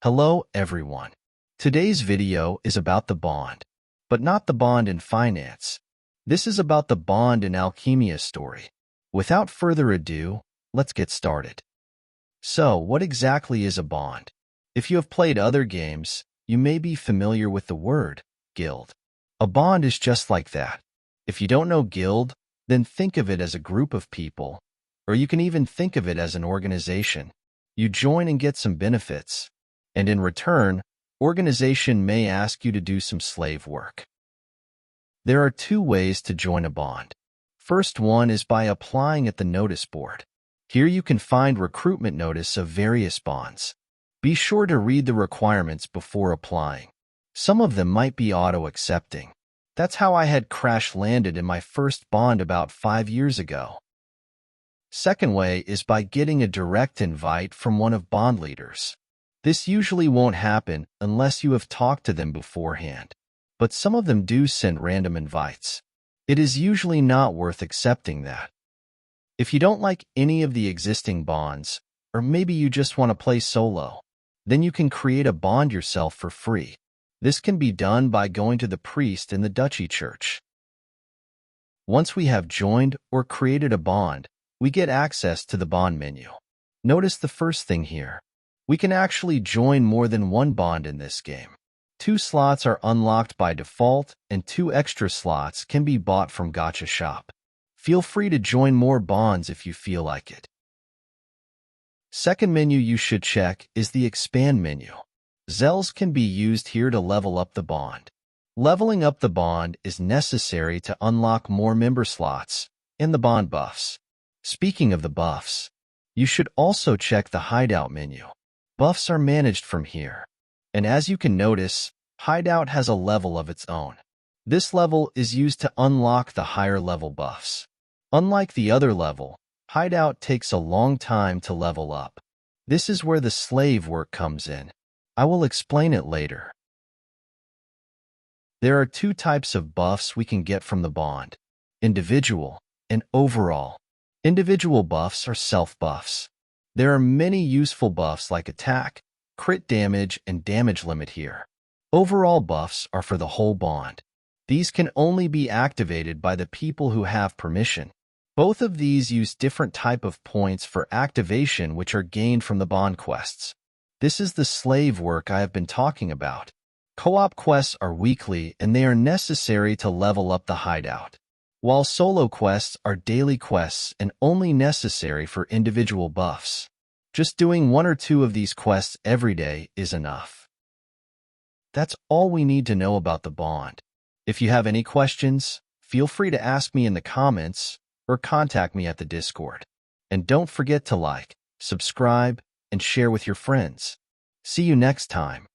Hello, everyone. Today's video is about the bond, but not the bond in finance. This is about the bond in Alchemia Story. Without further ado, let's get started. So, what exactly is a bond? If you have played other games, you may be familiar with the word guild. A bond is just like that. If you don't know guild, then think of it as a group of people, or you can even think of it as an organization. You join and get some benefits, and in return, organization may ask you to do some slave work. There are two ways to join a bond. First one is by applying at the notice board. Here you can find recruitment notice of various bonds. Be sure to read the requirements before applying. Some of them might be auto-accepting. That's how I had crash-landed in my first bond about 5 years ago. Second way is by getting a direct invite from one of bond leaders. This usually won't happen unless you have talked to them beforehand, but some of them do send random invites. It is usually not worth accepting that. If you don't like any of the existing bonds, or maybe you just want to play solo, then you can create a bond yourself for free. This can be done by going to the priest in the duchy church. Once we have joined or created a bond, we get access to the bond menu. Notice the first thing here. We can actually join more than one bond in this game. 2 slots are unlocked by default, and 2 extra slots can be bought from Gacha Shop. Feel free to join more bonds if you feel like it. Second menu you should check is the Expand menu. Zells can be used here to level up the bond. Leveling up the bond is necessary to unlock more member slots and the bond buffs. Speaking of the buffs, you should also check the Hideout menu. Buffs are managed from here, and as you can notice, Hideout has a level of its own. This level is used to unlock the higher level buffs. Unlike the other level, Hideout takes a long time to level up. This is where the slave work comes in. I will explain it later. There are 2 types of buffs we can get from the bond: individual and overall. Individual buffs are self-buffs. There are many useful buffs like attack, crit damage, and damage limit here. Overall buffs are for the whole bond. These can only be activated by the people who have permission. Both of these use different type of points for activation which are gained from the bond quests. This is the slave work I have been talking about. Co-op quests are weekly and they are necessary to level up the hideout, while solo quests are daily quests and only necessary for individual buffs. Just doing 1 or 2 of these quests every day is enough. That's all we need to know about the bond. If you have any questions, feel free to ask me in the comments or contact me at the Discord. And don't forget to like, subscribe, and share with your friends. See you next time.